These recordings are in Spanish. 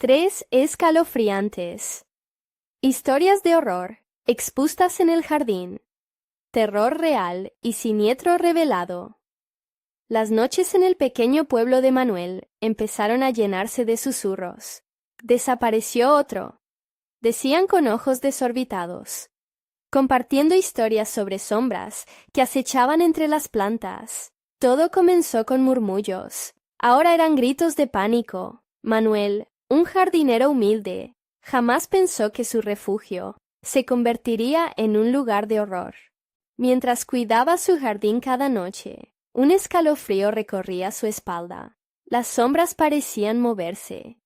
Tres escalofriantes. Historias de horror, expuestas en el jardín. Terror real y siniestro revelado. Las noches en el pequeño pueblo de Manuel empezaron a llenarse de susurros. Desapareció otro, decían con ojos desorbitados, compartiendo historias sobre sombras que acechaban entre las plantas. Todo comenzó con murmullos. Ahora eran gritos de pánico. Manuel, un jardinero humilde, jamás pensó que su refugio se convertiría en un lugar de horror. Mientras cuidaba su jardín cada noche, un escalofrío recorría su espalda. Las sombras parecían moverse,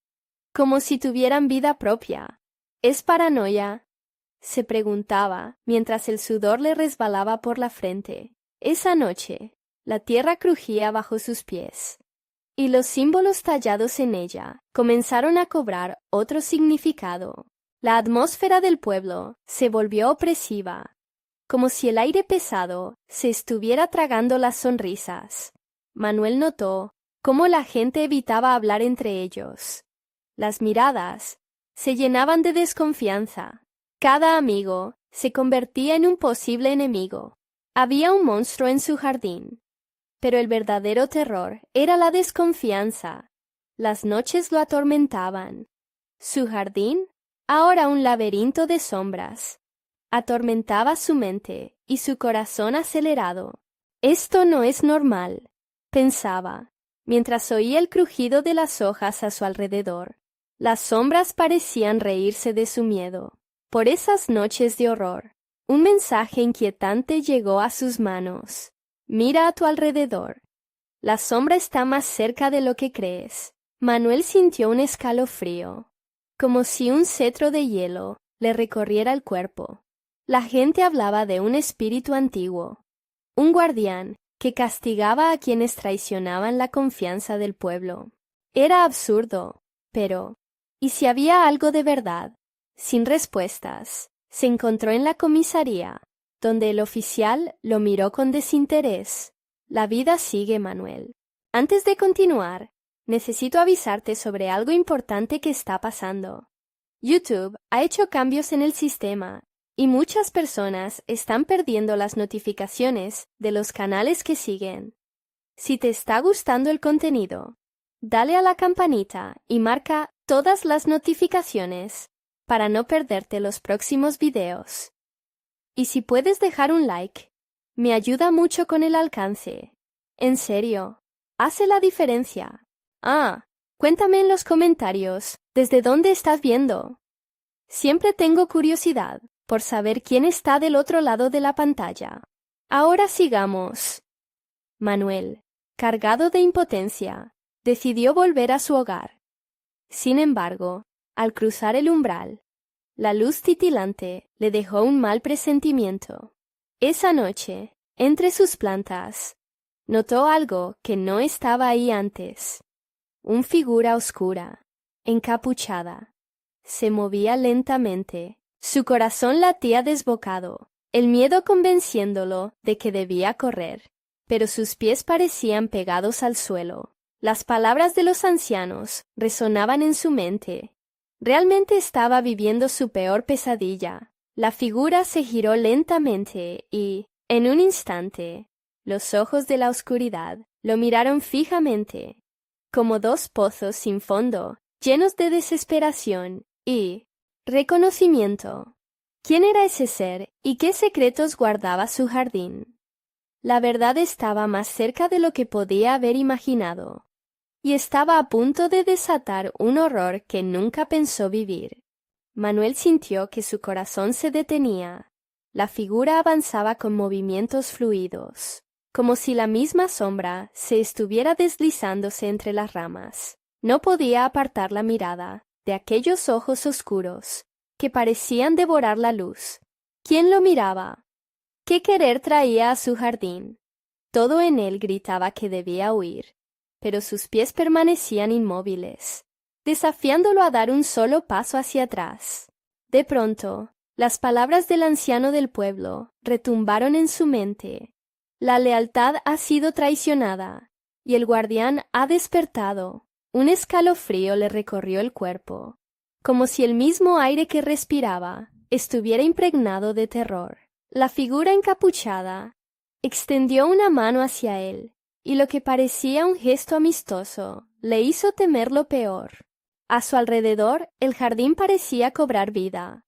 como si tuvieran vida propia. ¿Es paranoia?, se preguntaba mientras el sudor le resbalaba por la frente. Esa noche, la tierra crujía bajo sus pies, y los símbolos tallados en ella comenzaron a cobrar otro significado. La atmósfera del pueblo se volvió opresiva, como si el aire pesado se estuviera tragando las sonrisas. Manuel notó cómo la gente evitaba hablar entre ellos. Las miradas se llenaban de desconfianza. Cada amigo se convertía en un posible enemigo. Había un monstruo en su jardín, pero el verdadero terror era la desconfianza. Las noches lo atormentaban. Su jardín, ahora un laberinto de sombras, atormentaba su mente y su corazón acelerado. Esto no es normal, pensaba, mientras oía el crujido de las hojas a su alrededor. Las sombras parecían reírse de su miedo. Por esas noches de horror, un mensaje inquietante llegó a sus manos. Mira a tu alrededor. La sombra está más cerca de lo que crees. Manuel sintió un escalofrío, como si un cetro de hielo le recorriera el cuerpo. La gente hablaba de un espíritu antiguo, un guardián que castigaba a quienes traicionaban la confianza del pueblo. Era absurdo, pero ¿y si había algo de verdad? Sin respuestas, se encontró en la comisaría, donde el oficial lo miró con desinterés. La vida sigue, Manuel. Antes de continuar, necesito avisarte sobre algo importante que está pasando. YouTube ha hecho cambios en el sistema y muchas personas están perdiendo las notificaciones de los canales que siguen. Si te está gustando el contenido, dale a la campanita y marca todas las notificaciones para no perderte los próximos videos. Y si puedes dejar un like, me ayuda mucho con el alcance. En serio, hace la diferencia. Cuéntame en los comentarios desde dónde estás viendo. Siempre tengo curiosidad por saber quién está del otro lado de la pantalla. Ahora sigamos. Manuel, cargado de impotencia, decidió volver a su hogar. Sin embargo, al cruzar el umbral, la luz titilante le dejó un mal presentimiento. Esa noche, entre sus plantas, notó algo que no estaba ahí antes. Una figura oscura, encapuchada, se movía lentamente. Su corazón latía desbocado, el miedo convenciéndolo de que debía correr, pero sus pies parecían pegados al suelo. Las palabras de los ancianos resonaban en su mente. Realmente estaba viviendo su peor pesadilla. La figura se giró lentamente y, en un instante, los ojos de la oscuridad lo miraron fijamente, como dos pozos sin fondo, llenos de desesperación y reconocimiento. ¿Quién era ese ser y qué secretos guardaba su jardín? La verdad estaba más cerca de lo que podía haber imaginado, y estaba a punto de desatar un horror que nunca pensó vivir. Manuel sintió que su corazón se detenía. La figura avanzaba con movimientos fluidos, como si la misma sombra se estuviera deslizándose entre las ramas. No podía apartar la mirada de aquellos ojos oscuros que parecían devorar la luz. ¿Quién lo miraba? ¿Qué querer traía a su jardín? Todo en él gritaba que debía huir, pero sus pies permanecían inmóviles, desafiándolo a dar un solo paso hacia atrás. De pronto, las palabras del anciano del pueblo retumbaron en su mente. La lealtad ha sido traicionada, y el guardián ha despertado. Un escalofrío le recorrió el cuerpo, como si el mismo aire que respiraba estuviera impregnado de terror. La figura encapuchada extendió una mano hacia él, y lo que parecía un gesto amistoso le hizo temer lo peor. A su alrededor el jardín parecía cobrar vida.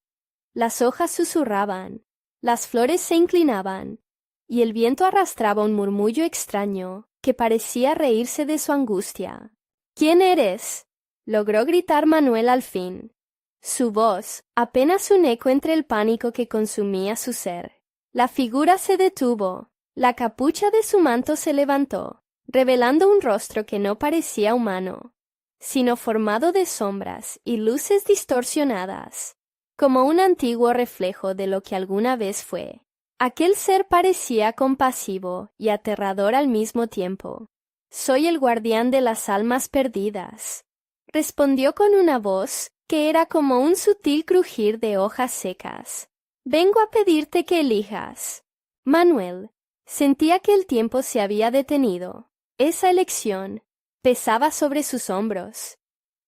Las hojas susurraban, las flores se inclinaban, y el viento arrastraba un murmullo extraño que parecía reírse de su angustia. —¿Quién eres? —logró gritar Manuel al fin. Su voz, apenas un eco entre el pánico que consumía su ser. La figura se detuvo, la capucha de su manto se levantó, revelando un rostro que no parecía humano, sino formado de sombras y luces distorsionadas, como un antiguo reflejo de lo que alguna vez fue. Aquel ser parecía compasivo y aterrador al mismo tiempo. —Soy el guardián de las almas perdidas —respondió con una voz que era como un sutil crujir de hojas secas. —Vengo a pedirte que elijas. Manuel sentía que el tiempo se había detenido. Esa elección pesaba sobre sus hombros,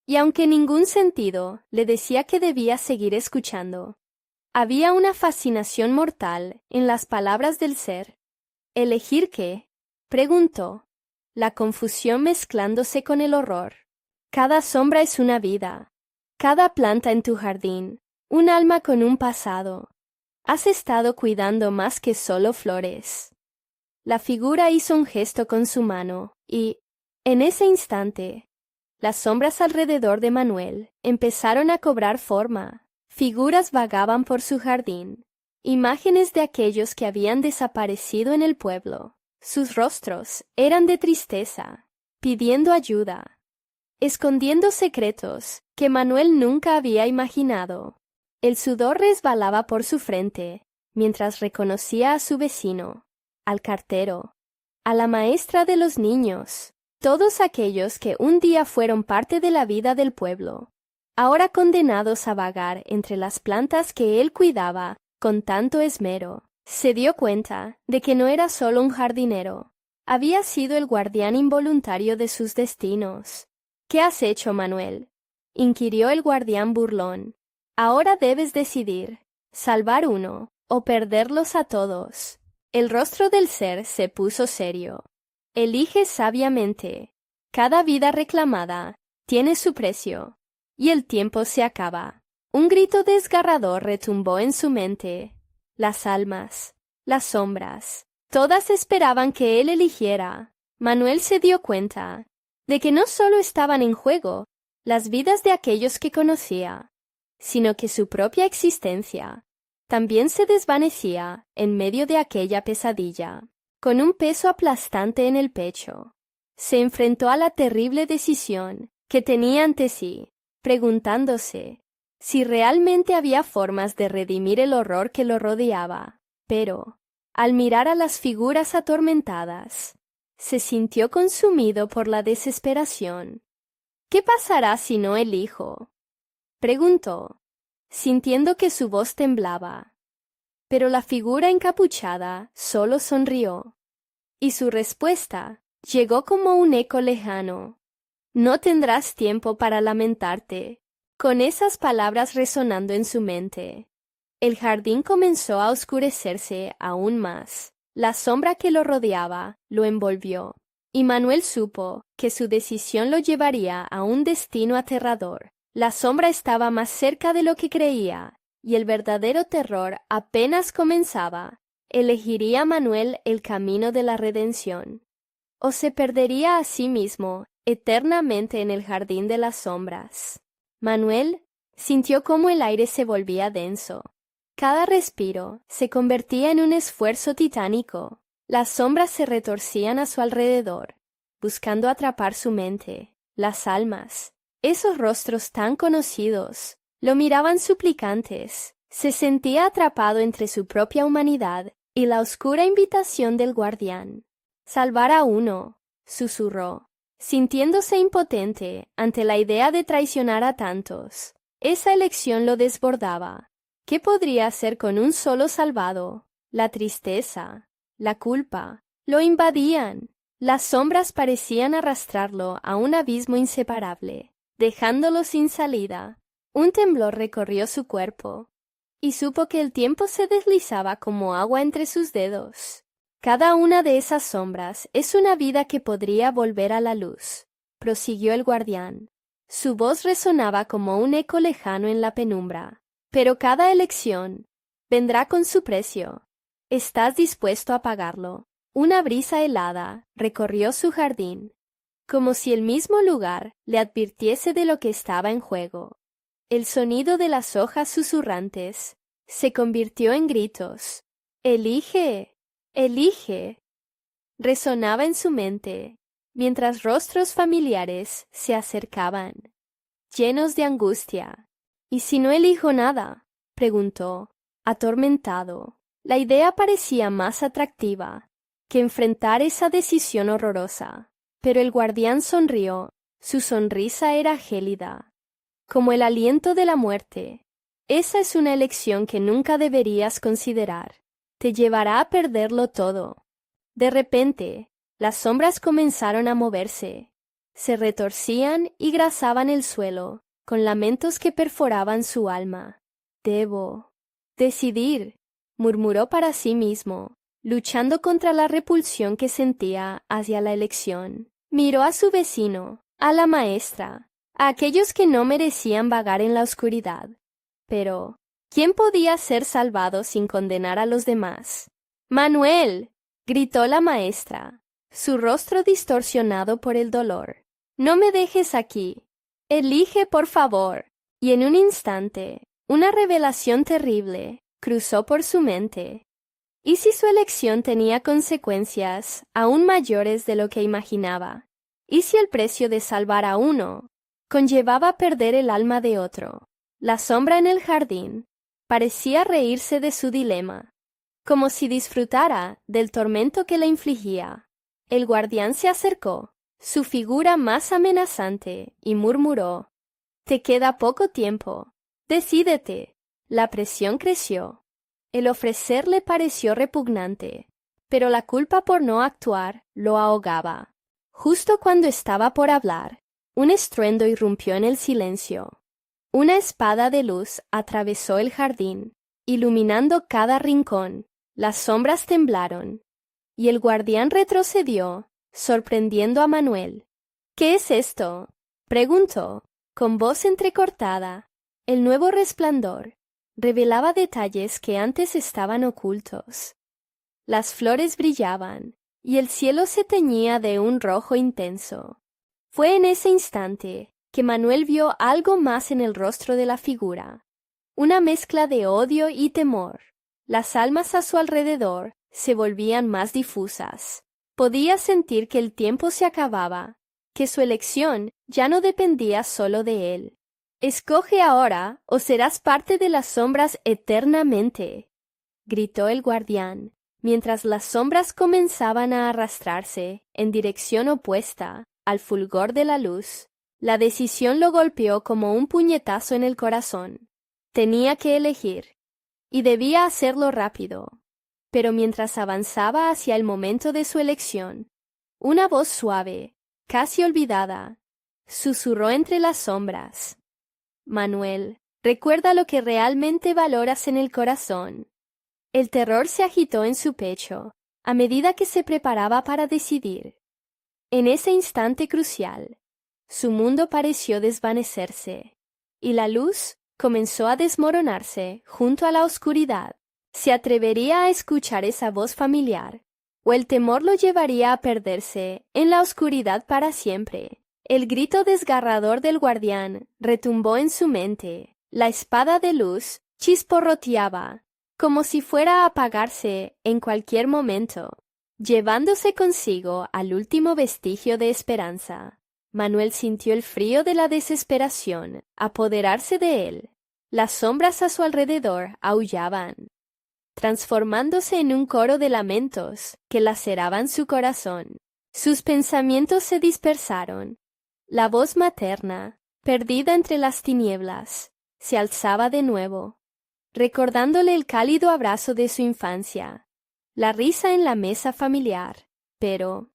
y aunque ningún sentido le decía que debía seguir escuchando, había una fascinación mortal en las palabras del ser. —¿Elegir qué? —preguntó, la confusión mezclándose con el horror. Cada sombra es una vida, cada planta en tu jardín, un alma con un pasado. Has estado cuidando más que solo flores. La figura hizo un gesto con su mano y, en ese instante, las sombras alrededor de Manuel empezaron a cobrar forma. Figuras vagaban por su jardín, imágenes de aquellos que habían desaparecido en el pueblo. Sus rostros eran de tristeza, pidiendo ayuda, escondiendo secretos que Manuel nunca había imaginado. El sudor resbalaba por su frente, mientras reconocía a su vecino, al cartero, a la maestra de los niños, todos aquellos que un día fueron parte de la vida del pueblo, ahora condenados a vagar entre las plantas que él cuidaba con tanto esmero. Se dio cuenta de que no era solo un jardinero, había sido el guardián involuntario de sus destinos. —¿Qué has hecho, Manuel? —inquirió el guardián burlón. —Ahora debes decidir, salvar uno o perderlos a todos. El rostro del ser se puso serio. —Elige sabiamente. Cada vida reclamada tiene su precio, y el tiempo se acaba. Un grito desgarrador retumbó en su mente. Las almas, las sombras, todas esperaban que él eligiera. Manuel se dio cuenta de que no solo estaban en juego las vidas de aquellos que conocía, sino que su propia existencia también se desvanecía en medio de aquella pesadilla. Con un peso aplastante en el pecho, se enfrentó a la terrible decisión que tenía ante sí, preguntándose si realmente había formas de redimir el horror que lo rodeaba. Pero, al mirar a las figuras atormentadas, se sintió consumido por la desesperación. —¿Qué pasará si no elijo? —preguntó, sintiendo que su voz temblaba. Pero la figura encapuchada solo sonrió, y su respuesta llegó como un eco lejano. —No tendrás tiempo para lamentarte. Con esas palabras resonando en su mente, el jardín comenzó a oscurecerse aún más. La sombra que lo rodeaba lo envolvió, y Manuel supo que su decisión lo llevaría a un destino aterrador. La sombra estaba más cerca de lo que creía, y el verdadero terror apenas comenzaba. ¿Elegiría Manuel el camino de la redención, o se perdería a sí mismo eternamente en el jardín de las sombras? Manuel sintió cómo el aire se volvía denso. Cada respiro se convertía en un esfuerzo titánico. Las sombras se retorcían a su alrededor, buscando atrapar su mente. Las almas, esos rostros tan conocidos, lo miraban suplicantes. Se sentía atrapado entre su propia humanidad y la oscura invitación del guardián. —Salvar a uno —susurró, sintiéndose impotente ante la idea de traicionar a tantos. Esa elección lo desbordaba. ¿Qué podría hacer con un solo salvado? La tristeza, la culpa, lo invadían. Las sombras parecían arrastrarlo a un abismo inseparable, dejándolo sin salida. Un temblor recorrió su cuerpo, y supo que el tiempo se deslizaba como agua entre sus dedos. Cada una de esas sombras es una vida que podría volver a la luz, prosiguió el guardián. Su voz resonaba como un eco lejano en la penumbra. Pero cada elección vendrá con su precio. ¿Estás dispuesto a pagarlo? Una brisa helada recorrió su jardín, como si el mismo lugar le advirtiese de lo que estaba en juego. El sonido de las hojas susurrantes se convirtió en gritos. «¡Elige! ¡Elige!» resonaba en su mente, mientras rostros familiares se acercaban, llenos de angustia. «¿Y si no elijo nada?», preguntó, atormentado. La idea parecía más atractiva que enfrentar esa decisión horrorosa. Pero el guardián sonrió. Su sonrisa era gélida, como el aliento de la muerte. «Esa es una elección que nunca deberías considerar. Te llevará a perderlo todo». De repente, las sombras comenzaron a moverse. Se retorcían y grasaban el suelo, con lamentos que perforaban su alma. «Debo decidir», murmuró para sí mismo, luchando contra la repulsión que sentía hacia la elección. Miró a su vecino, a la maestra, a aquellos que no merecían vagar en la oscuridad. Pero, ¿quién podía ser salvado sin condenar a los demás? «¡Manuel!», gritó la maestra, su rostro distorsionado por el dolor. «No me dejes aquí. Elige, por favor». Y en un instante, una revelación terrible cruzó por su mente. ¿Y si su elección tenía consecuencias aún mayores de lo que imaginaba? ¿Y si el precio de salvar a uno conllevaba perder el alma de otro? La sombra en el jardín parecía reírse de su dilema, como si disfrutara del tormento que le infligía. El guardián se acercó, su figura más amenazante, y murmuró: «Te queda poco tiempo. Decídete». La presión creció. El ofrecer le pareció repugnante, pero la culpa por no actuar lo ahogaba. Justo cuando estaba por hablar, un estruendo irrumpió en el silencio. Una espada de luz atravesó el jardín, iluminando cada rincón. Las sombras temblaron, y el guardián retrocedió, sorprendiendo a Manuel. «¿Qué es esto?», preguntó, con voz entrecortada. El nuevo resplandor revelaba detalles que antes estaban ocultos. Las flores brillaban, y el cielo se teñía de un rojo intenso. Fue en ese instante que Manuel vio algo más en el rostro de la figura, una mezcla de odio y temor. Las almas a su alrededor se volvían más difusas. Podía sentir que el tiempo se acababa, que su elección ya no dependía solo de él. «Escoge ahora o serás parte de las sombras eternamente», gritó el guardián, mientras las sombras comenzaban a arrastrarse en dirección opuesta al fulgor de la luz. La decisión lo golpeó como un puñetazo en el corazón. Tenía que elegir, y debía hacerlo rápido. Pero mientras avanzaba hacia el momento de su elección, una voz suave, casi olvidada, susurró entre las sombras: «Manuel, recuerda lo que realmente valoras en el corazón». El terror se agitó en su pecho a medida que se preparaba para decidir. En ese instante crucial, su mundo pareció desvanecerse, y la luz comenzó a desmoronarse junto a la oscuridad. ¿Se atrevería a escuchar esa voz familiar? ¿O el temor lo llevaría a perderse en la oscuridad para siempre? El grito desgarrador del guardián retumbó en su mente. La espada de luz chisporroteaba, como si fuera a apagarse en cualquier momento, llevándose consigo al último vestigio de esperanza. Manuel sintió el frío de la desesperación apoderarse de él. Las sombras a su alrededor aullaban, transformándose en un coro de lamentos que laceraban su corazón. Sus pensamientos se dispersaron. La voz materna, perdida entre las tinieblas, se alzaba de nuevo, recordándole el cálido abrazo de su infancia, la risa en la mesa familiar. Pero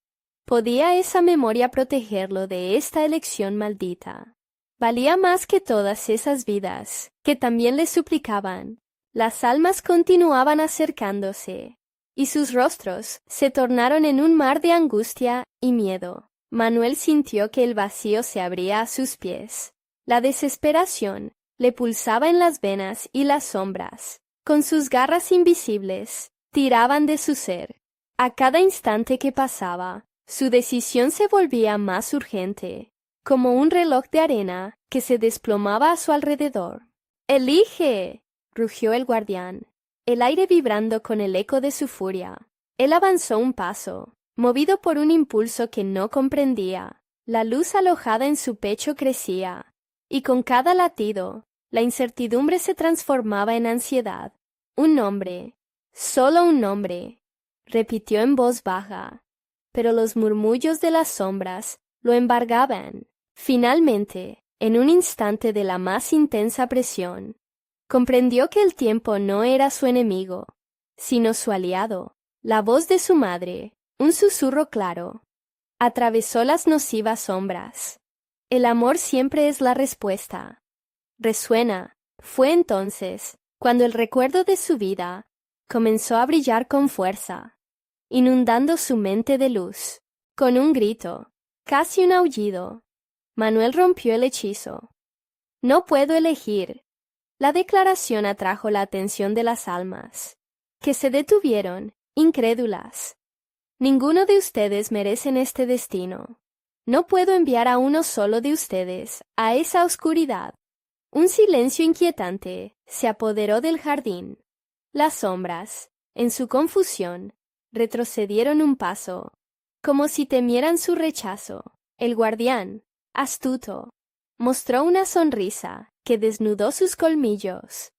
¿Podía esa memoria protegerlo de esta elección maldita? Valía más que todas esas vidas, que también le suplicaban. Las almas continuaban acercándose, y sus rostros se tornaron en un mar de angustia y miedo. Manuel sintió que el vacío se abría a sus pies. La desesperación le pulsaba en las venas y las sombras, con sus garras invisibles, tiraban de su ser. A cada instante que pasaba, su decisión se volvía más urgente, como un reloj de arena que se desplomaba a su alrededor. ¡Elige!, rugió el guardián, el aire vibrando con el eco de su furia. Él avanzó un paso, movido por un impulso que no comprendía. La luz alojada en su pecho crecía, y con cada latido, la incertidumbre se transformaba en ansiedad. Un nombre, solo un nombre, repitió en voz baja, pero los murmullos de las sombras lo embargaban. Finalmente, en un instante de la más intensa presión, comprendió que el tiempo no era su enemigo, sino su aliado. La voz de su madre, un susurro claro, atravesó las nocivas sombras. El amor siempre es la respuesta. Resuena. Fue entonces cuando el recuerdo de su vida comenzó a brillar con fuerza, inundando su mente de luz. Con un grito, casi un aullido, Manuel rompió el hechizo. No puedo elegir. La declaración atrajo la atención de las almas, que se detuvieron, incrédulas. Ninguno de ustedes merecen este destino. No puedo enviar a uno solo de ustedes a esa oscuridad. Un silencio inquietante se apoderó del jardín. Las sombras, en su confusión, retrocedieron un paso, como si temieran su rechazo. El guardián, astuto, mostró una sonrisa que desnudó sus colmillos.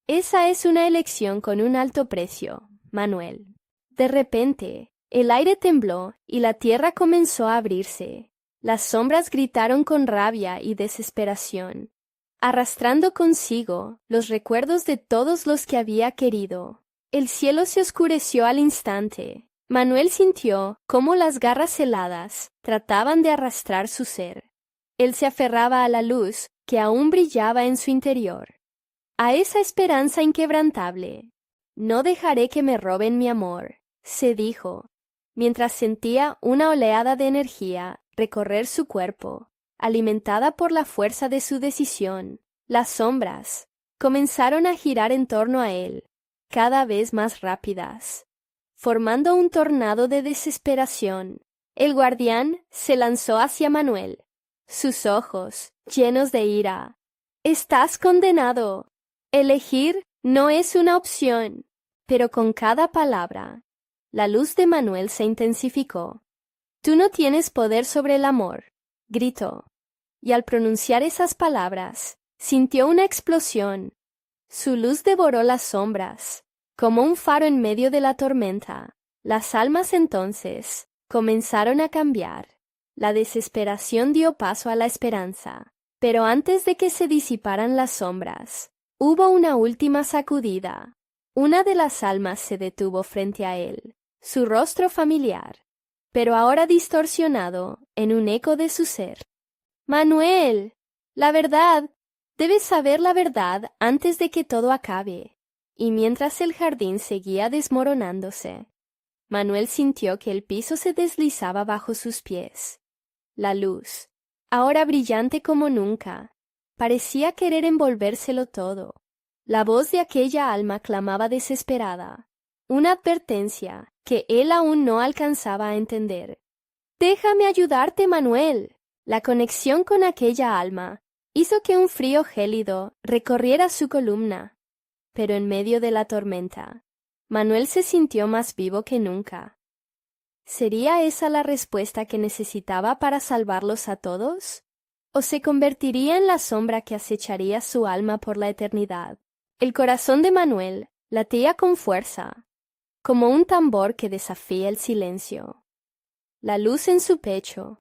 Esa es una elección con un alto precio, Manuel. De repente, el aire tembló y la tierra comenzó a abrirse. Las sombras gritaron con rabia y desesperación, arrastrando consigo los recuerdos de todos los que había querido. El cielo se oscureció al instante. Manuel sintió cómo las garras heladas trataban de arrastrar su ser. Él se aferraba a la luz que aún brillaba en su interior, a esa esperanza inquebrantable. No dejaré que me roben mi amor, se dijo, mientras sentía una oleada de energía recorrer su cuerpo, alimentada por la fuerza de su decisión. Las sombras comenzaron a girar en torno a él, cada vez más rápidas, formando un tornado de desesperación. El guardián se lanzó hacia Manuel, sus ojos llenos de ira. «Estás condenado. Elegir no es una opción». Pero con cada palabra, la luz de Manuel se intensificó. «Tú no tienes poder sobre el amor», gritó. Y al pronunciar esas palabras, sintió una explosión. Su luz devoró las sombras, como un faro en medio de la tormenta. Las almas entonces comenzaron a cambiar. La desesperación dio paso a la esperanza. Pero antes de que se disiparan las sombras, hubo una última sacudida. Una de las almas se detuvo frente a él, su rostro familiar, pero ahora distorsionado en un eco de su ser. «Manuel, la verdad, debes saber la verdad antes de que todo acabe». Y mientras el jardín seguía desmoronándose, Manuel sintió que el piso se deslizaba bajo sus pies. La luz, ahora brillante como nunca, parecía querer envolvérselo todo. La voz de aquella alma clamaba desesperada, una advertencia que él aún no alcanzaba a entender. «Déjame ayudarte, Manuel». La conexión con aquella alma hizo que un frío gélido recorriera su columna. Pero en medio de la tormenta, Manuel se sintió más vivo que nunca. ¿Sería esa la respuesta que necesitaba para salvarlos a todos? ¿O se convertiría en la sombra que acecharía su alma por la eternidad? El corazón de Manuel latía con fuerza, como un tambor que desafía el silencio. La luz en su pecho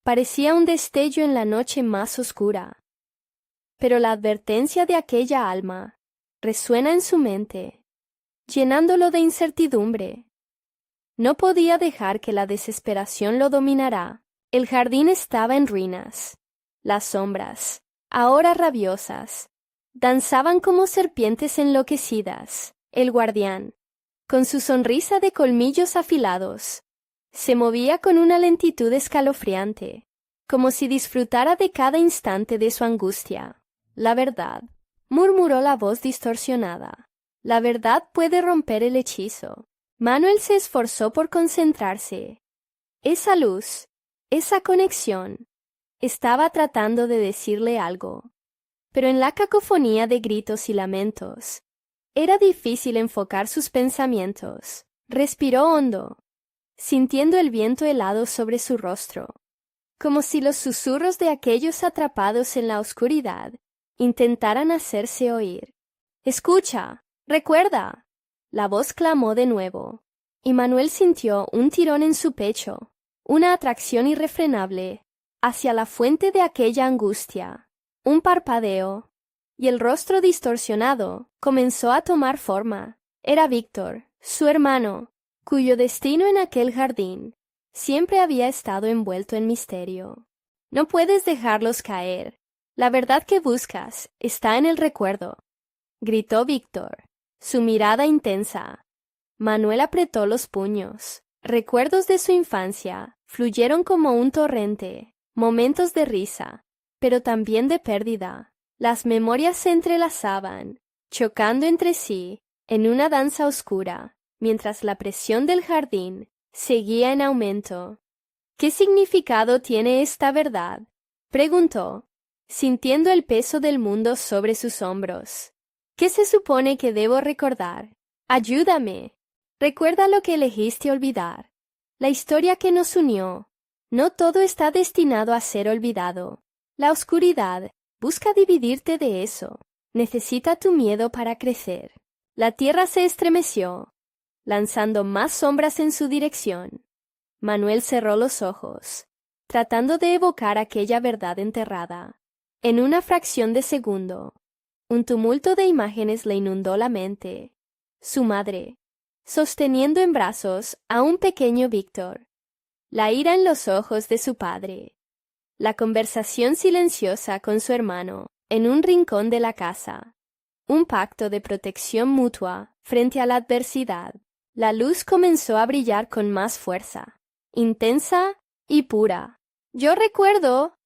parecía un destello en la noche más oscura. Pero la advertencia de aquella alma resuena en su mente, llenándolo de incertidumbre. No podía dejar que la desesperación lo dominara. El jardín estaba en ruinas. Las sombras, ahora rabiosas, danzaban como serpientes enloquecidas. El guardián, con su sonrisa de colmillos afilados, se movía con una lentitud escalofriante, como si disfrutara de cada instante de su angustia. La verdad, murmuró la voz distorsionada. La verdad puede romper el hechizo. Manuel se esforzó por concentrarse. Esa luz, esa conexión, estaba tratando de decirle algo. Pero en la cacofonía de gritos y lamentos, era difícil enfocar sus pensamientos. Respiró hondo, sintiendo el viento helado sobre su rostro, como si los susurros de aquellos atrapados en la oscuridad intentaran hacerse oír. «¡Escucha! ¡Recuerda!». La voz clamó de nuevo, y Manuel sintió un tirón en su pecho, una atracción irrefrenable hacia la fuente de aquella angustia. Un parpadeo, y el rostro distorsionado comenzó a tomar forma. Era Víctor, su hermano, cuyo destino en aquel jardín siempre había estado envuelto en misterio. No puedes dejarlos caer. La verdad que buscas está en el recuerdo, gritó Víctor, su mirada intensa. Manuel apretó los puños. Recuerdos de su infancia fluyeron como un torrente, momentos de risa, pero también de pérdida. Las memorias se entrelazaban, chocando entre sí, en una danza oscura, mientras la presión del jardín seguía en aumento. «¿Qué significado tiene esta verdad?», preguntó, sintiendo el peso del mundo sobre sus hombros. «¿Qué se supone que debo recordar? Ayúdame. Recuerda lo que elegiste olvidar, la historia que nos unió. No todo está destinado a ser olvidado. La oscuridad busca dividirte de eso. Necesita tu miedo para crecer». La tierra se estremeció, lanzando más sombras en su dirección. Manuel cerró los ojos, tratando de evocar aquella verdad enterrada. En una fracción de segundo, un tumulto de imágenes le inundó la mente. Su madre, sosteniendo en brazos a un pequeño Víctor, la ira en los ojos de su padre, la conversación silenciosa con su hermano en un rincón de la casa, un pacto de protección mutua frente a la adversidad. La luz comenzó a brillar con más fuerza, intensa y pura. «Yo recuerdo»,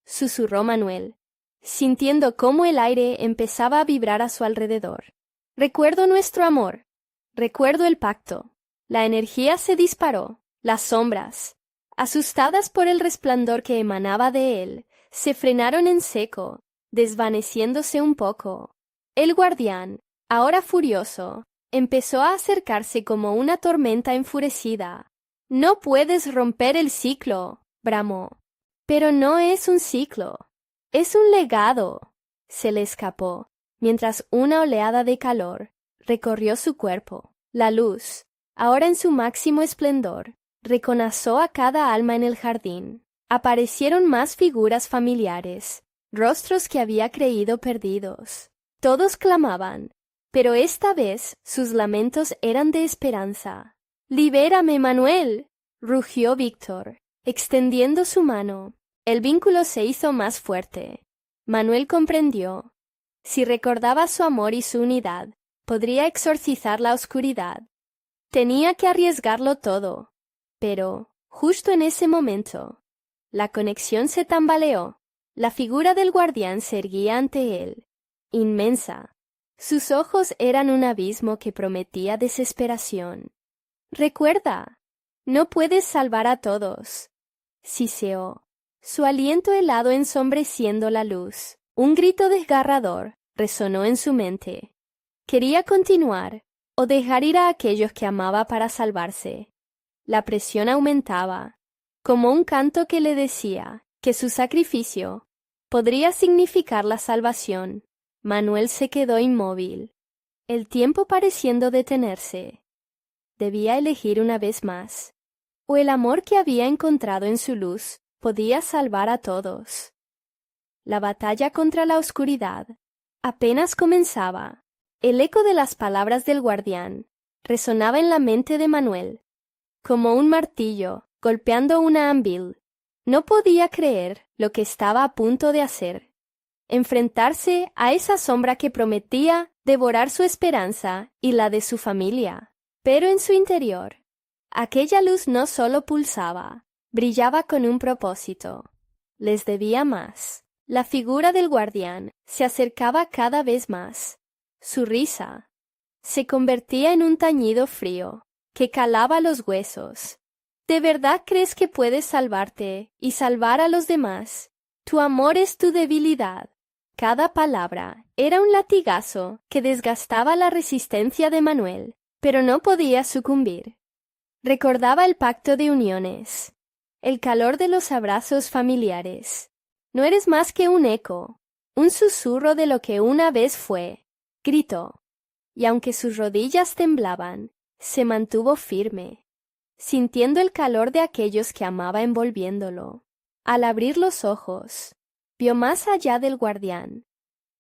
susurró Manuel, sintiendo cómo el aire empezaba a vibrar a su alrededor. «Recuerdo nuestro amor. Recuerdo el pacto». La energía se disparó. Las sombras, asustadas por el resplandor que emanaba de él, se frenaron en seco, desvaneciéndose un poco. El guardián, ahora furioso, empezó a acercarse como una tormenta enfurecida. «No puedes romper el ciclo», bramó. «Pero no es un ciclo, es un legado», se le escapó, mientras una oleada de calor recorrió su cuerpo. La luz, ahora en su máximo esplendor, reconazó a cada alma en el jardín. Aparecieron más figuras familiares, rostros que había creído perdidos. Todos clamaban, pero esta vez sus lamentos eran de esperanza. «¡Libérame, Manuel!», rugió Víctor, extendiendo su mano. El vínculo se hizo más fuerte. Manuel comprendió. Si recordaba su amor y su unidad, podría exorcizar la oscuridad. Tenía que arriesgarlo todo. Pero, justo en ese momento, la conexión se tambaleó. La figura del guardián se erguía ante él, inmensa. Sus ojos eran un abismo que prometía desesperación. «Recuerda, no puedes salvar a todos», siseó, su aliento helado ensombreciendo la luz. Un grito desgarrador resonó en su mente. Quería continuar o dejar ir a aquellos que amaba para salvarse. La presión aumentaba, como un canto que le decía que su sacrificio podría significar la salvación. Manuel se quedó inmóvil, el tiempo pareciendo detenerse. Debía elegir una vez más, o el amor que había encontrado en su luz podía salvar a todos. La batalla contra la oscuridad apenas comenzaba. El eco de las palabras del guardián resonaba en la mente de Manuel. como un martillo golpeando una anvil. No podía creer lo que estaba a punto de hacer. Enfrentarse a esa sombra que prometía devorar su esperanza y la de su familia. Pero en su interior, aquella luz no solo pulsaba, brillaba con un propósito. Les debía más. La figura del guardián se acercaba cada vez más. Su risa se convertía en un tañido frío que calaba los huesos. ¿De verdad crees que puedes salvarte y salvar a los demás? Tu amor es tu debilidad. Cada palabra era un latigazo que desgastaba la resistencia de Manuel, pero no podía sucumbir. Recordaba el pacto de uniones, el calor de los abrazos familiares. No eres más que un eco, un susurro de lo que una vez fue, gritó. Y aunque sus rodillas temblaban, se mantuvo firme, sintiendo el calor de aquellos que amaba envolviéndolo. Al abrir los ojos, vio más allá del guardián,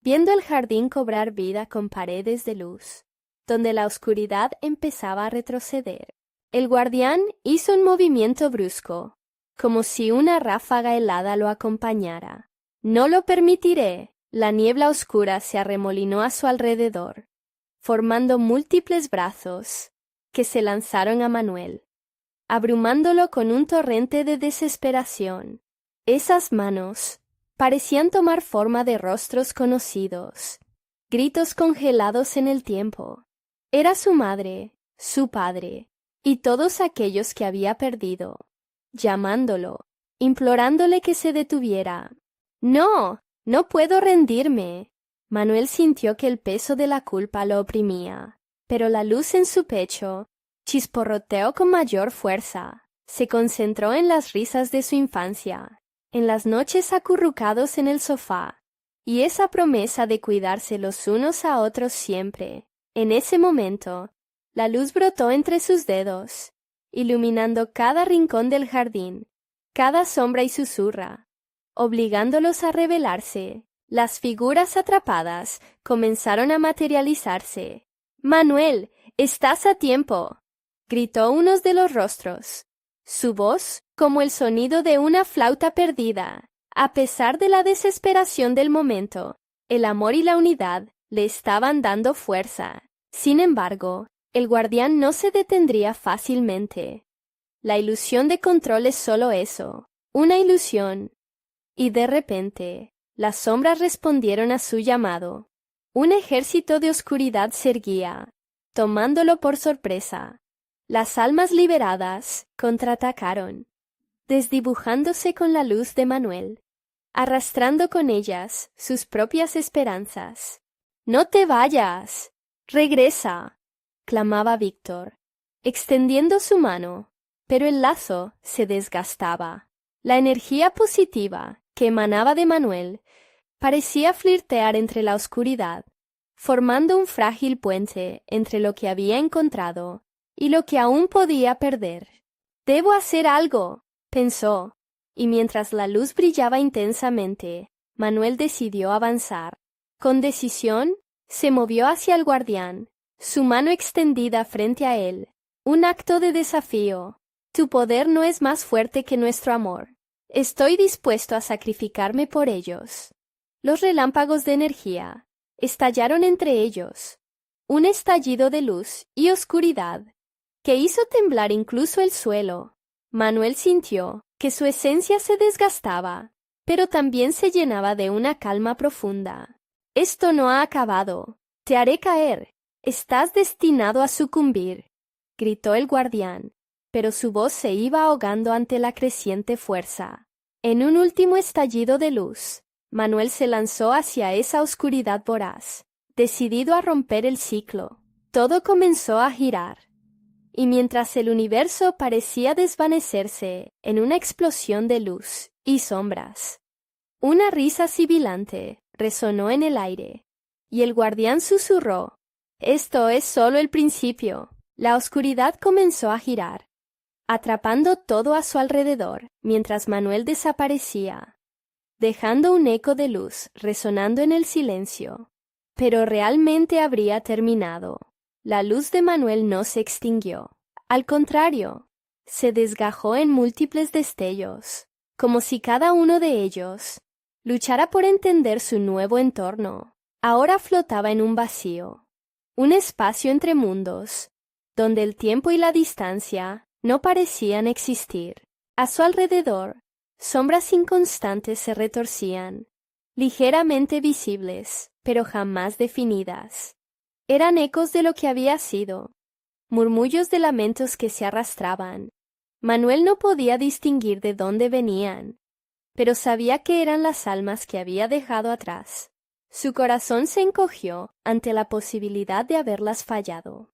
viendo el jardín cobrar vida con paredes de luz, donde la oscuridad empezaba a retroceder. El guardián hizo un movimiento brusco, como si una ráfaga helada lo acompañara. «No lo permitiré». La niebla oscura se arremolinó a su alrededor, formando múltiples brazos que se lanzaron a Manuel, abrumándolo con un torrente de desesperación. Esas manos parecían tomar forma de rostros conocidos, gritos congelados en el tiempo. Era su madre, su padre, y todos aquellos que había perdido, llamándolo, implorándole que se detuviera. «No, no puedo rendirme». Manuel sintió que el peso de la culpa lo oprimía, pero la luz en su pecho chisporroteó con mayor fuerza. Se concentró en las risas de su infancia, en las noches acurrucados en el sofá, y esa promesa de cuidarse los unos a otros siempre. En ese momento, la luz brotó entre sus dedos, iluminando cada rincón del jardín, cada sombra y susurra, obligándolos a revelarse. Las figuras atrapadas comenzaron a materializarse. «Manuel, estás a tiempo», gritó uno de los rostros, su voz como el sonido de una flauta perdida. A pesar de la desesperación del momento, el amor y la unidad le estaban dando fuerza. Sin embargo, el guardián no se detendría fácilmente. La ilusión de control es solo eso, una ilusión. Y de repente, las sombras respondieron a su llamado. Un ejército de oscuridad se erguía, tomándolo por sorpresa. Las almas liberadas contraatacaron, desdibujándose con la luz de Manuel, arrastrando con ellas sus propias esperanzas. «¡No te vayas! ¡Regresa!», clamaba Víctor, extendiendo su mano, pero el lazo se desgastaba. La energía positiva que emanaba de Manuel parecía flirtear entre la oscuridad, formando un frágil puente entre lo que había encontrado y lo que aún podía perder. «Debo hacer algo», pensó, y mientras la luz brillaba intensamente, Manuel decidió avanzar. Con decisión, se movió hacia el guardián, su mano extendida frente a él. Un acto de desafío. «Tu poder no es más fuerte que nuestro amor. Estoy dispuesto a sacrificarme por ellos». Los relámpagos de energía estallaron entre ellos, un estallido de luz y oscuridad que hizo temblar incluso el suelo. Manuel sintió que su esencia se desgastaba, pero también se llenaba de una calma profunda. «Esto no ha acabado. Te haré caer. Estás destinado a sucumbir», gritó el guardián, pero su voz se iba ahogando ante la creciente fuerza. En un último estallido de luz, Manuel se lanzó hacia esa oscuridad voraz, decidido a romper el ciclo. Todo comenzó a girar, y mientras el universo parecía desvanecerse en una explosión de luz y sombras, una risa sibilante resonó en el aire, y el guardián susurró: «Esto es solo el principio». La oscuridad comenzó a girar, atrapando todo a su alrededor, mientras Manuel desaparecía, dejando un eco de luz resonando en el silencio. Pero realmente habría terminado. La luz de Manuel no se extinguió. Al contrario, se desgajó en múltiples destellos, como si cada uno de ellos luchara por entender su nuevo entorno. Ahora flotaba en un vacío, un espacio entre mundos, donde el tiempo y la distancia no parecían existir. A su alrededor, sombras inconstantes se retorcían, ligeramente visibles, pero jamás definidas. Eran ecos de lo que había sido, murmullos de lamentos que se arrastraban. Manuel no podía distinguir de dónde venían, pero sabía que eran las almas que había dejado atrás. Su corazón se encogió ante la posibilidad de haberlas fallado.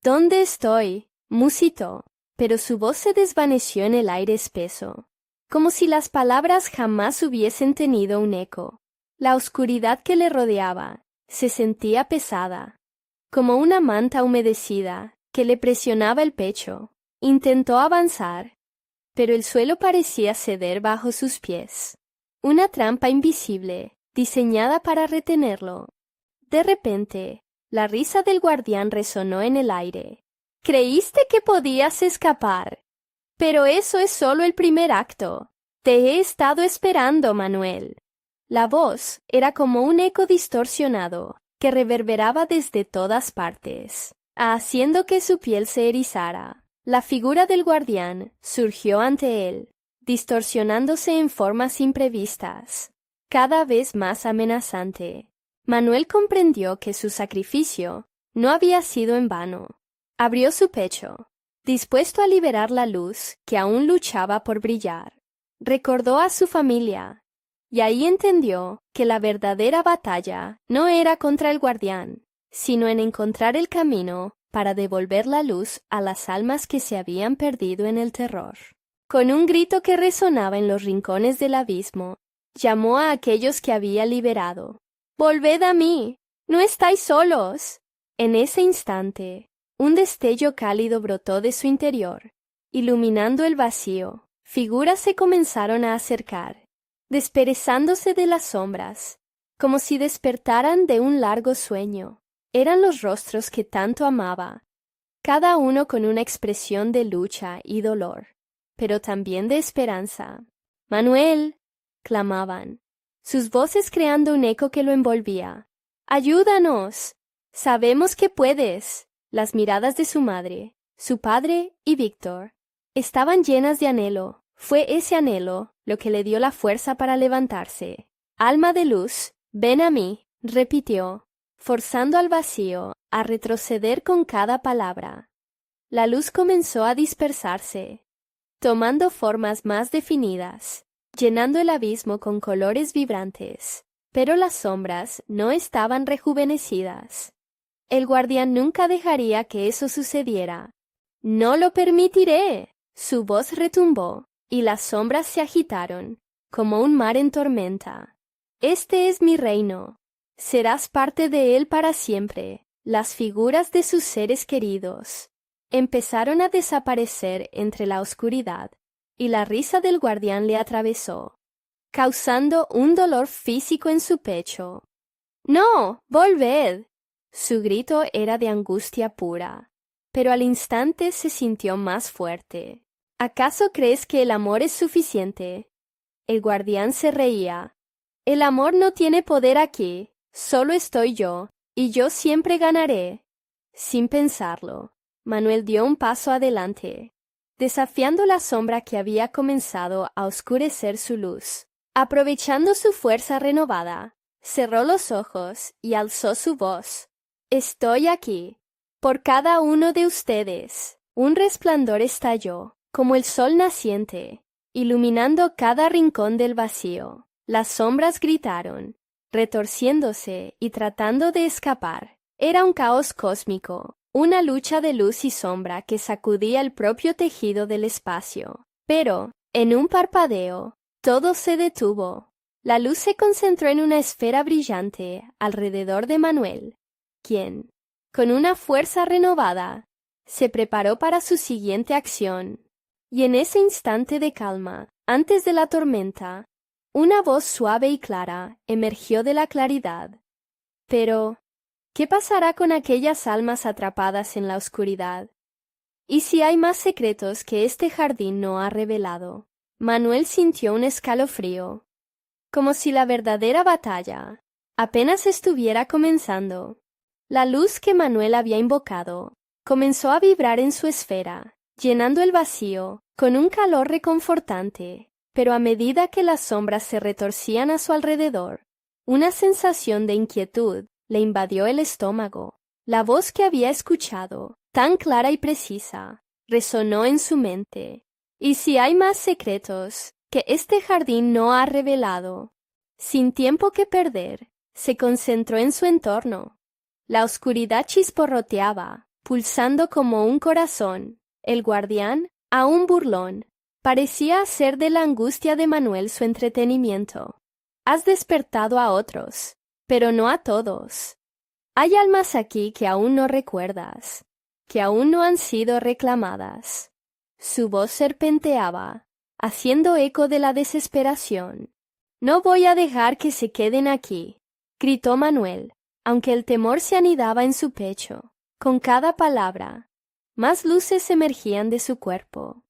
¿Dónde estoy?, musitó, pero su voz se desvaneció en el aire espeso, como si las palabras jamás hubiesen tenido un eco. La oscuridad que le rodeaba se sentía pesada, como una manta humedecida que le presionaba el pecho. Intentó avanzar, pero el suelo parecía ceder bajo sus pies. Una trampa invisible, diseñada para retenerlo. De repente, la risa del guardián resonó en el aire. «Creíste que podías escapar, pero eso es solo el primer acto. Te he estado esperando, Manuel». La voz era como un eco distorsionado que reverberaba desde todas partes, haciendo que su piel se erizara. La figura del guardián surgió ante él, distorsionándose en formas imprevistas, cada vez más amenazante. Manuel comprendió que su sacrificio no había sido en vano. Abrió su pecho, dispuesto a liberar la luz que aún luchaba por brillar. Recordó a su familia, y ahí entendió que la verdadera batalla no era contra el guardián, sino en encontrar el camino para devolver la luz a las almas que se habían perdido en el terror. Con un grito que resonaba en los rincones del abismo, llamó a aquellos que había liberado. «¡Volved a mí! ¡No estáis solos!». En ese instante, un destello cálido brotó de su interior, iluminando el vacío. Figuras se comenzaron a acercar, desperezándose de las sombras, como si despertaran de un largo sueño. Eran los rostros que tanto amaba, cada uno con una expresión de lucha y dolor, pero también de esperanza. «¡Manuel!», clamaban, sus voces creando un eco que lo envolvía. «¡Ayúdanos! Sabemos que puedes». Las miradas de su madre, su padre y Víctor estaban llenas de anhelo. Fue ese anhelo lo que le dio la fuerza para levantarse. «Alma de luz, ven a mí», repitió, forzando al vacío a retroceder con cada palabra. La luz comenzó a dispersarse, tomando formas más definidas, llenando el abismo con colores vibrantes, pero las sombras no estaban rejuvenecidas. El guardián nunca dejaría que eso sucediera. «¡No lo permitiré!». Su voz retumbó, y las sombras se agitaron, como un mar en tormenta. «Este es mi reino. Serás parte de él para siempre». Las figuras de sus seres queridos empezaron a desaparecer entre la oscuridad, y la risa del guardián le atravesó, causando un dolor físico en su pecho. «¡No! ¡Volved!». Su grito era de angustia pura, pero al instante se sintió más fuerte. «¿Acaso crees que el amor es suficiente?». El guardián se reía. «El amor no tiene poder aquí, solo estoy yo, y yo siempre ganaré». Sin pensarlo, Manuel dio un paso adelante, desafiando la sombra que había comenzado a oscurecer su luz. Aprovechando su fuerza renovada, cerró los ojos y alzó su voz. «Estoy aquí, por cada uno de ustedes». Un resplandor estalló, como el sol naciente, iluminando cada rincón del vacío. Las sombras gritaron, retorciéndose y tratando de escapar. Era un caos cósmico, una lucha de luz y sombra que sacudía el propio tejido del espacio. Pero, en un parpadeo, todo se detuvo. La luz se concentró en una esfera brillante alrededor de Manuel, quien, con una fuerza renovada, se preparó para su siguiente acción. Y en ese instante de calma, antes de la tormenta, una voz suave y clara emergió de la claridad. «Pero, ¿qué pasará con aquellas almas atrapadas en la oscuridad?». ¿Y si hay más secretos que este jardín no ha revelado? Manuel sintió un escalofrío, como si la verdadera batalla apenas estuviera comenzando. La luz que Manuel había invocado comenzó a vibrar en su esfera, llenando el vacío con un calor reconfortante, pero a medida que las sombras se retorcían a su alrededor, una sensación de inquietud le invadió el estómago. La voz que había escuchado, tan clara y precisa, resonó en su mente. ¿Y si hay más secretos que este jardín no ha revelado? Sin tiempo que perder, se concentró en su entorno. La oscuridad chisporroteaba, pulsando como un corazón. El guardián, aún burlón, parecía hacer de la angustia de Manuel su entretenimiento. Has despertado a otros, pero no a todos. Hay almas aquí que aún no recuerdas, que aún no han sido reclamadas. Su voz serpenteaba, haciendo eco de la desesperación. No voy a dejar que se queden aquí, gritó Manuel, aunque el temor se anidaba en su pecho. Con cada palabra, más luces emergían de su cuerpo,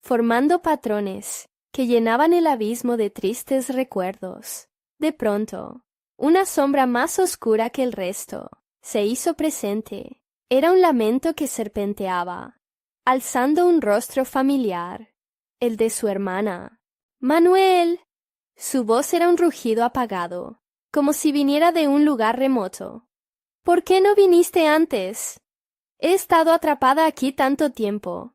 formando patrones que llenaban el abismo de tristes recuerdos. De pronto, una sombra más oscura que el resto se hizo presente. Era un lamento que serpenteaba, alzando un rostro familiar, el de su hermana. ¡Manuel! Su voz era un rugido apagado, como si viniera de un lugar remoto. ¿Por qué no viniste antes? He estado atrapada aquí tanto tiempo.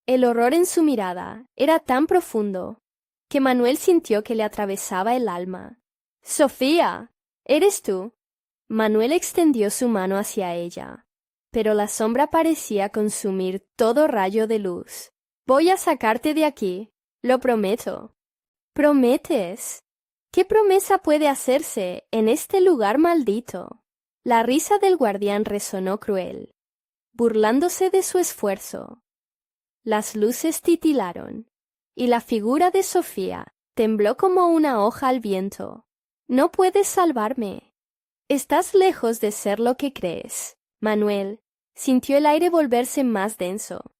El horror en su mirada era tan profundo que Manuel sintió que le atravesaba el alma. ¡Sofía! ¿Eres tú? Manuel extendió su mano hacia ella, pero la sombra parecía consumir todo rayo de luz. Voy a sacarte de aquí, lo prometo. ¿Prometes? ¿Qué promesa puede hacerse en este lugar maldito? La risa del guardián resonó cruel, burlándose de su esfuerzo. Las luces titilaron, y la figura de Sofía tembló como una hoja al viento. No puedes salvarme. Estás lejos de ser lo que crees. Manuel sintió el aire volverse más denso,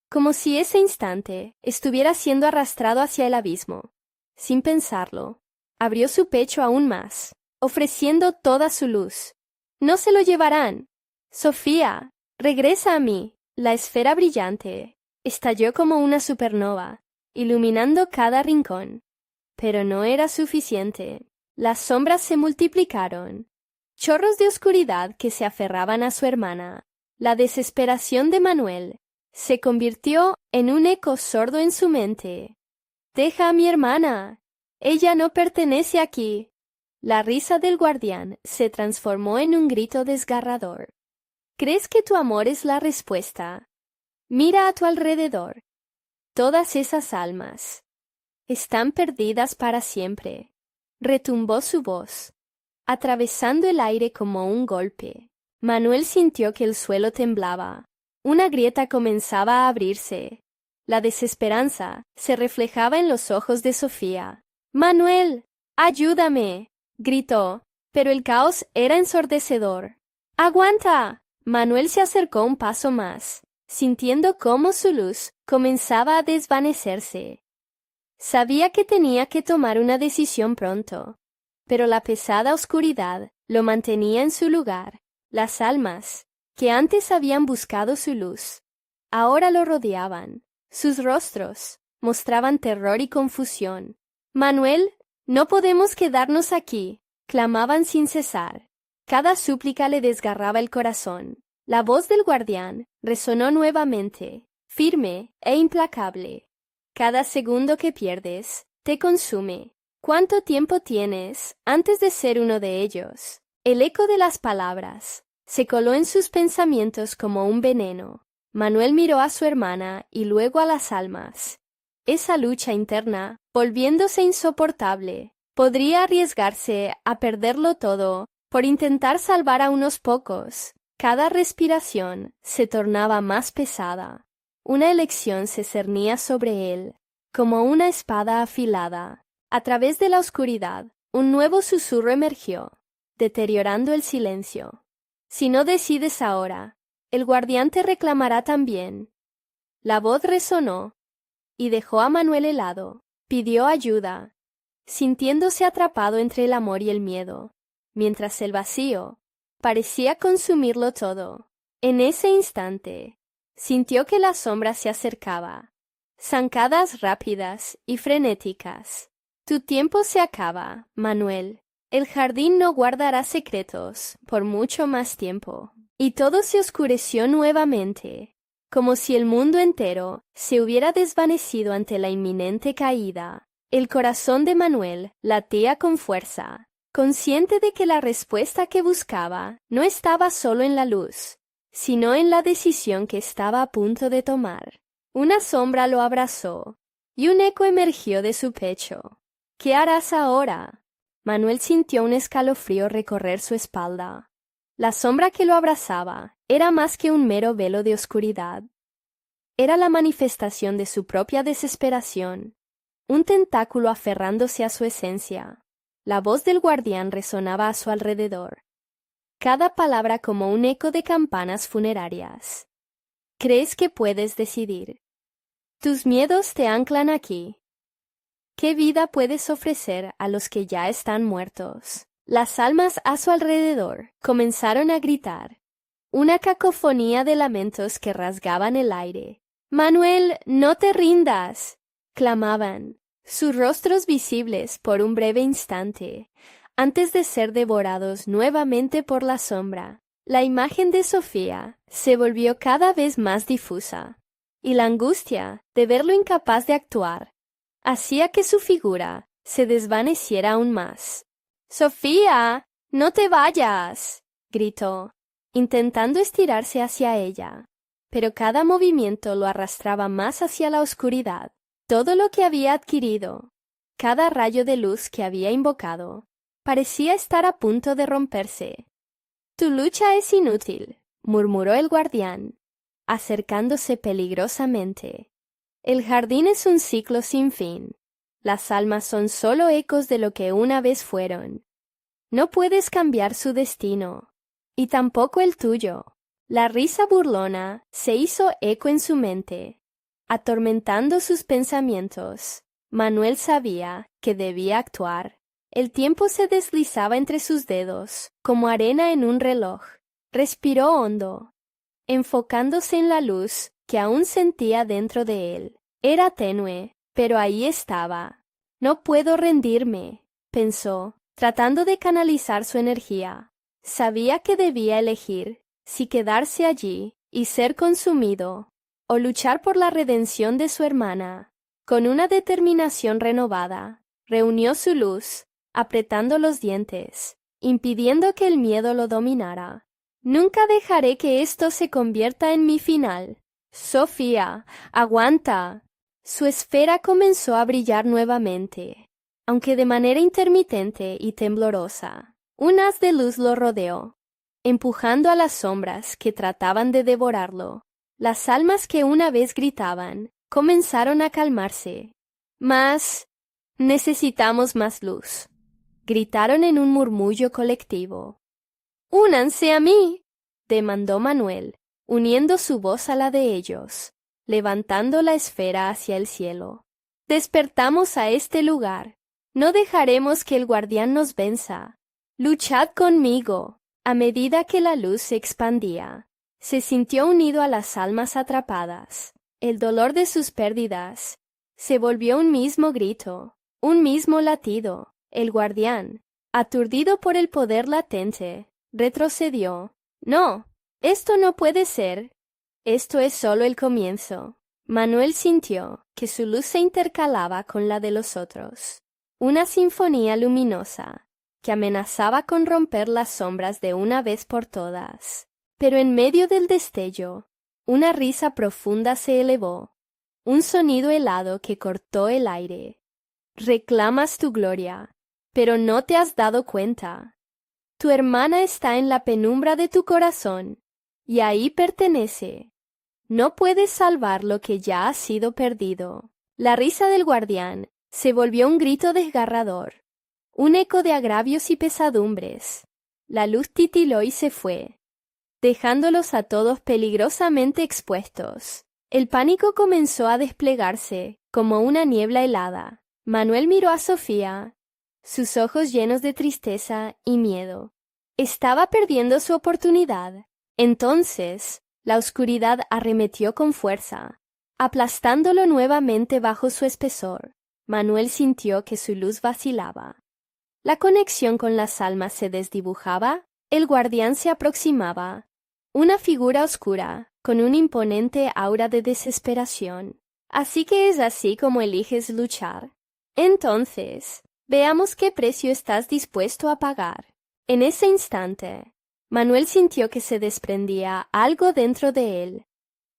como si ese instante estuviera siendo arrastrado hacia el abismo. Sin pensarlo, abrió su pecho aún más, ofreciendo toda su luz. No se lo llevarán. Sofía, regresa a mí. La esfera brillante estalló como una supernova, iluminando cada rincón. Pero no era suficiente. Las sombras se multiplicaron, chorros de oscuridad que se aferraban a su hermana. La desesperación de Manuel se convirtió en un eco sordo en su mente. «Deja a mi hermana. Ella no pertenece aquí». La risa del guardián se transformó en un grito desgarrador. ¿Crees que tu amor es la respuesta? Mira a tu alrededor. Todas esas almas están perdidas para siempre. Retumbó su voz, atravesando el aire como un golpe. Manuel sintió que el suelo temblaba. Una grieta comenzaba a abrirse. La desesperanza se reflejaba en los ojos de Sofía. «¡Manuel! ¡Ayúdame!», gritó, pero el caos era ensordecedor. «¡Aguanta!». Manuel se acercó un paso más, sintiendo cómo su luz comenzaba a desvanecerse. Sabía que tenía que tomar una decisión pronto, pero la pesada oscuridad lo mantenía en su lugar. Las almas, que antes habían buscado su luz, ahora lo rodeaban. Sus rostros mostraban terror y confusión. «Manuel, no podemos quedarnos aquí», clamaban sin cesar. Cada súplica le desgarraba el corazón. La voz del guardián resonó nuevamente, firme e implacable. «Cada segundo que pierdes te consume. ¿Cuánto tiempo tienes antes de ser uno de ellos?». El eco de las palabras se coló en sus pensamientos como un veneno. Manuel miró a su hermana y luego a las almas. Esa lucha interna, volviéndose insoportable, podría arriesgarse a perderlo todo por intentar salvar a unos pocos. Cada respiración se tornaba más pesada. Una elección se cernía sobre él, como una espada afilada. A través de la oscuridad, un nuevo susurro emergió, deteriorando el silencio. «Si no decides ahora, el guardián te reclamará también». La voz resonó y dejó a Manuel helado. Pidió ayuda, sintiéndose atrapado entre el amor y el miedo, mientras el vacío parecía consumirlo todo. En ese instante, sintió que la sombra se acercaba, zancadas rápidas y frenéticas. Tu tiempo se acaba, Manuel. El jardín no guardará secretos por mucho más tiempo. Y todo se oscureció nuevamente, como si el mundo entero se hubiera desvanecido ante la inminente caída. El corazón de Manuel latía con fuerza, consciente de que la respuesta que buscaba no estaba solo en la luz, sino en la decisión que estaba a punto de tomar. Una sombra lo abrazó, y un eco emergió de su pecho. ¿Qué harás ahora? Manuel sintió un escalofrío recorrer su espalda. La sombra que lo abrazaba era más que un mero velo de oscuridad. Era la manifestación de su propia desesperación, un tentáculo aferrándose a su esencia. La voz del guardián resonaba a su alrededor, cada palabra como un eco de campanas funerarias. ¿Crees que puedes decidir? Tus miedos te anclan aquí. ¿Qué vida puedes ofrecer a los que ya están muertos? Las almas a su alrededor comenzaron a gritar, una cacofonía de lamentos que rasgaban el aire. «Manuel, no te rindas», clamaban, sus rostros visibles por un breve instante, antes de ser devorados nuevamente por la sombra. La imagen de Sofía se volvió cada vez más difusa, y la angustia de verlo incapaz de actuar hacía que su figura se desvaneciera aún más. «Sofía, no te vayas», gritó, intentando estirarse hacia ella, pero cada movimiento lo arrastraba más hacia la oscuridad. Todo lo que había adquirido, cada rayo de luz que había invocado, parecía estar a punto de romperse. «Tu lucha es inútil», murmuró el guardián, acercándose peligrosamente. «El jardín es un ciclo sin fin. Las almas son solo ecos de lo que una vez fueron. No puedes cambiar su destino, y tampoco el tuyo». La risa burlona se hizo eco en su mente, atormentando sus pensamientos. Manuel sabía que debía actuar. El tiempo se deslizaba entre sus dedos, como arena en un reloj. Respiró hondo, enfocándose en la luz que aún sentía dentro de él. Era tenue, pero ahí estaba. «No puedo rendirme», pensó, tratando de canalizar su energía. Sabía que debía elegir si quedarse allí y ser consumido, o luchar por la redención de su hermana. Con una determinación renovada, reunió su luz, apretando los dientes, impidiendo que el miedo lo dominara. «Nunca dejaré que esto se convierta en mi final. Sofía, aguanta». Su esfera comenzó a brillar nuevamente, aunque de manera intermitente y temblorosa. Un haz de luz lo rodeó, empujando a las sombras que trataban de devorarlo. Las almas que una vez gritaban comenzaron a calmarse. «Más, necesitamos más luz», gritaron en un murmullo colectivo. «¡Únanse a mí!», demandó Manuel, uniendo su voz a la de ellos, levantando la esfera hacia el cielo. «Despertamos a este lugar. No dejaremos que el guardián nos venza. Luchad conmigo». A medida que la luz se expandía, se sintió unido a las almas atrapadas. El dolor de sus pérdidas se volvió un mismo grito, un mismo latido. El guardián, aturdido por el poder latente, retrocedió. «No, esto no puede ser. Esto es solo el comienzo». Manuel sintió que su luz se intercalaba con la de los otros. Una sinfonía luminosa que amenazaba con romper las sombras de una vez por todas. Pero en medio del destello, una risa profunda se elevó, un sonido helado que cortó el aire. «Reclamas tu gloria, pero no te has dado cuenta. Tu hermana está en la penumbra de tu corazón, y ahí pertenece. No puedes salvar lo que ya ha sido perdido». La risa del guardián se volvió un grito desgarrador, un eco de agravios y pesadumbres. La luz titiló y se fue, dejándolos a todos peligrosamente expuestos. El pánico comenzó a desplegarse, como una niebla helada. Manuel miró a Sofía, sus ojos llenos de tristeza y miedo. Estaba perdiendo su oportunidad. Entonces, la oscuridad arremetió con fuerza, aplastándolo nuevamente bajo su espesor. Manuel sintió que su luz vacilaba. La conexión con las almas se desdibujaba, el guardián se aproximaba. Una figura oscura, con un imponente aura de desesperación. Así que es así como eliges luchar. Entonces, veamos qué precio estás dispuesto a pagar. En ese instante, Manuel sintió que se desprendía algo dentro de él,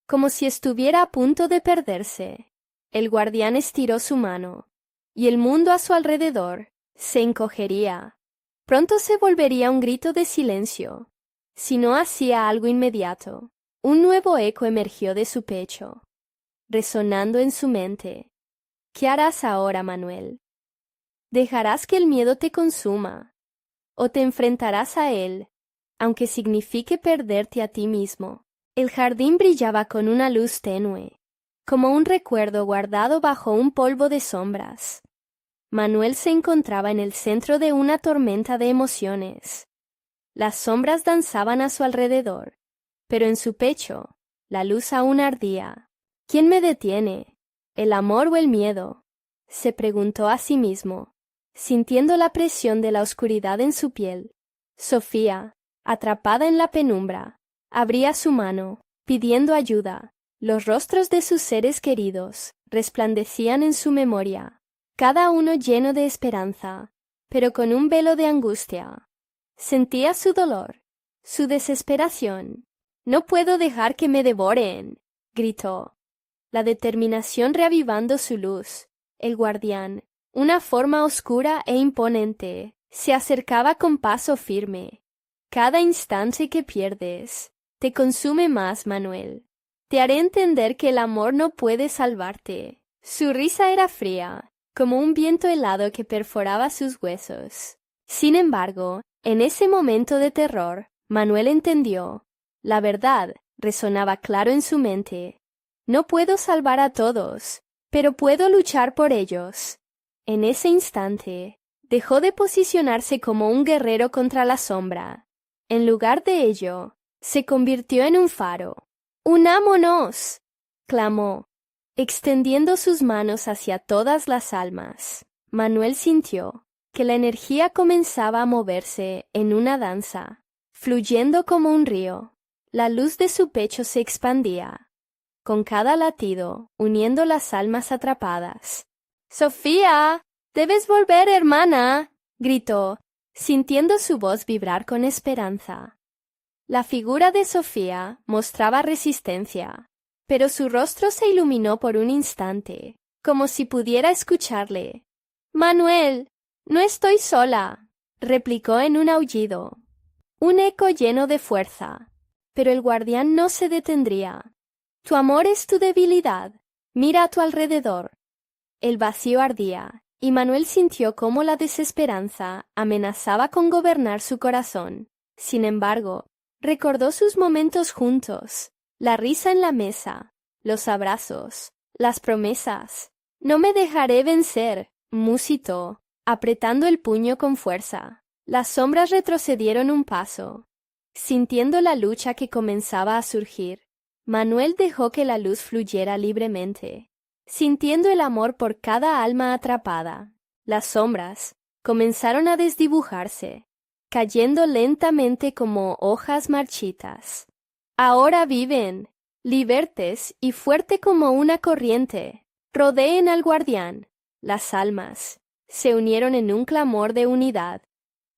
como si estuviera a punto de perderse. El guardián estiró su mano, y el mundo a su alrededor se encogería. Pronto se volvería un grito de silencio. Si no hacía algo inmediato, un nuevo eco emergió de su pecho, resonando en su mente. ¿Qué harás ahora, Manuel? ¿Dejarás que el miedo te consuma? ¿O te enfrentarás a él, aunque signifique perderte a ti mismo? El jardín brillaba con una luz tenue, como un recuerdo guardado bajo un polvo de sombras. Manuel se encontraba en el centro de una tormenta de emociones. Las sombras danzaban a su alrededor, pero en su pecho la luz aún ardía. ¿Quién me detiene? ¿El amor o el miedo?, se preguntó a sí mismo, sintiendo la presión de la oscuridad en su piel. Sofía, atrapada en la penumbra, abría su mano, pidiendo ayuda. Los rostros de sus seres queridos resplandecían en su memoria, cada uno lleno de esperanza, pero con un velo de angustia. Sentía su dolor, su desesperación. «No puedo dejar que me devoren», gritó, la determinación reavivando su luz. El guardián, una forma oscura e imponente, se acercaba con paso firme. «Cada instante que pierdes te consume más, Manuel. Te haré entender que el amor no puede salvarte». Su risa era fría, como un viento helado que perforaba sus huesos. Sin embargo, en ese momento de terror, Manuel entendió. La verdad resonaba claro en su mente. «No puedo salvar a todos, pero puedo luchar por ellos». En ese instante, dejó de posicionarse como un guerrero contra la sombra. En lugar de ello, se convirtió en un faro. «¡Unámonos!», clamó, extendiendo sus manos hacia todas las almas. Manuel sintió que la energía comenzaba a moverse en una danza, fluyendo como un río. La luz de su pecho se expandía, con cada latido, uniendo las almas atrapadas. «¡Sofía! ¡Debes volver, hermana!», gritó, sintiendo su voz vibrar con esperanza. La figura de Sofía mostraba resistencia, pero su rostro se iluminó por un instante, como si pudiera escucharle. «Manuel, no estoy sola», replicó en un aullido, un eco lleno de fuerza. Pero el guardián no se detendría. «Tu amor es tu debilidad. Mira a tu alrededor». El vacío ardía, y Manuel sintió cómo la desesperanza amenazaba con gobernar su corazón. Sin embargo, recordó sus momentos juntos, la risa en la mesa, los abrazos, las promesas. «No me dejaré vencer», musitó, apretando el puño con fuerza. Las sombras retrocedieron un paso. Sintiendo la lucha que comenzaba a surgir, Manuel dejó que la luz fluyera libremente, sintiendo el amor por cada alma atrapada. Las sombras comenzaron a desdibujarse, cayendo lentamente como hojas marchitas. «Ahora viven, libertes y fuerte como una corriente. Rodeen al guardián». Las almas se unieron en un clamor de unidad,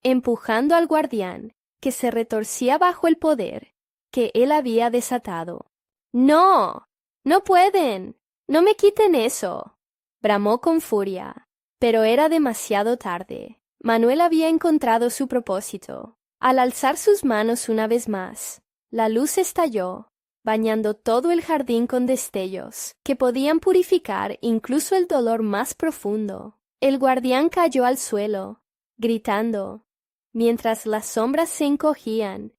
empujando al guardián, que se retorcía bajo el poder que él había desatado. «¡No! ¡No pueden! ¡No me quiten eso!», bramó con furia. Pero era demasiado tarde. Manuel había encontrado su propósito. Al alzar sus manos una vez más, la luz estalló, bañando todo el jardín con destellos que podían purificar incluso el dolor más profundo. El guardián cayó al suelo, gritando, mientras las sombras se encogían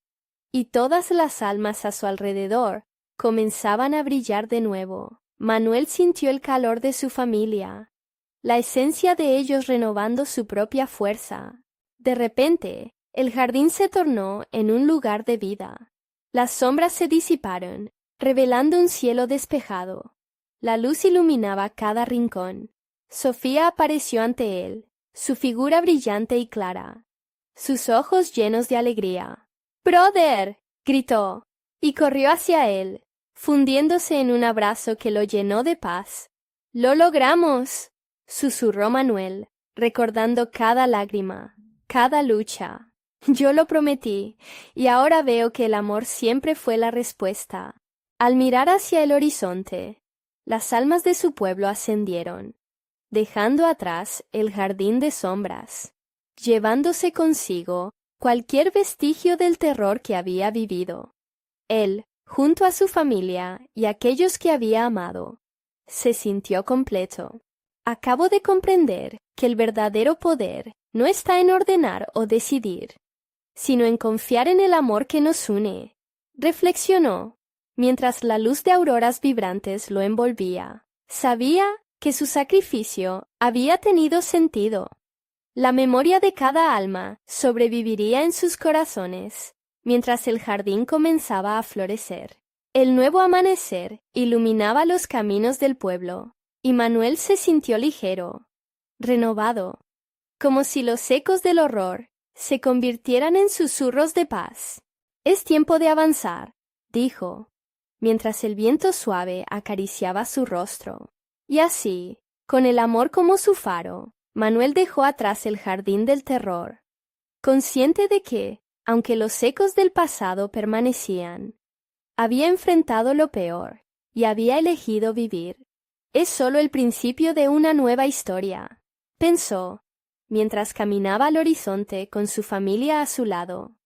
y todas las almas a su alrededor comenzaban a brillar de nuevo. Manuel sintió el calor de su familia, la esencia de ellos renovando su propia fuerza. De repente, el jardín se tornó en un lugar de vida. Las sombras se disiparon, revelando un cielo despejado. La luz iluminaba cada rincón. Sofía apareció ante él, su figura brillante y clara, sus ojos llenos de alegría. «¡Brother!», gritó, y corrió hacia él, fundiéndose en un abrazo que lo llenó de paz. «¡Lo logramos!», susurró Manuel, recordando cada lágrima, cada lucha. «Yo lo prometí, y ahora veo que el amor siempre fue la respuesta». Al mirar hacia el horizonte, las almas de su pueblo ascendieron, dejando atrás el jardín de sombras, llevándose consigo cualquier vestigio del terror que había vivido. Él, junto a su familia y aquellos que había amado, se sintió completo. Acabo de comprender que el verdadero poder no está en ordenar o decidir, sino en confiar en el amor que nos une, reflexionó, mientras la luz de auroras vibrantes lo envolvía. Sabía que su sacrificio había tenido sentido. La memoria de cada alma sobreviviría en sus corazones, mientras el jardín comenzaba a florecer. El nuevo amanecer iluminaba los caminos del pueblo, y Manuel se sintió ligero, renovado, como si los ecos del horror se convirtieran en susurros de paz. «Es tiempo de avanzar», dijo, mientras el viento suave acariciaba su rostro. Y así, con el amor como su faro, Manuel dejó atrás el jardín del terror, consciente de que, aunque los ecos del pasado permanecían, había enfrentado lo peor y había elegido vivir. «Es solo el principio de una nueva historia», pensó, mientras caminaba al horizonte con su familia a su lado,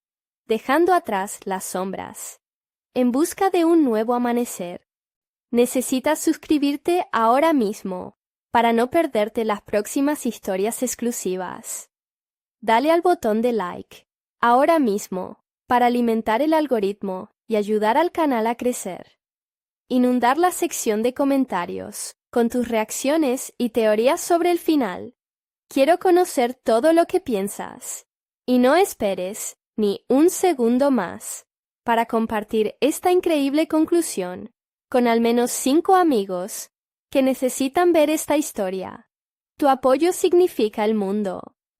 dejando atrás las sombras, en busca de un nuevo amanecer. Necesitas suscribirte ahora mismo para no perderte las próximas historias exclusivas. Dale al botón de like ahora mismo para alimentar el algoritmo y ayudar al canal a crecer. Inundar la sección de comentarios con tus reacciones y teorías sobre el final. Quiero conocer todo lo que piensas. Y no esperes ni un segundo más para compartir esta increíble conclusión con al menos 5 amigos que necesitan ver esta historia. Tu apoyo significa el mundo.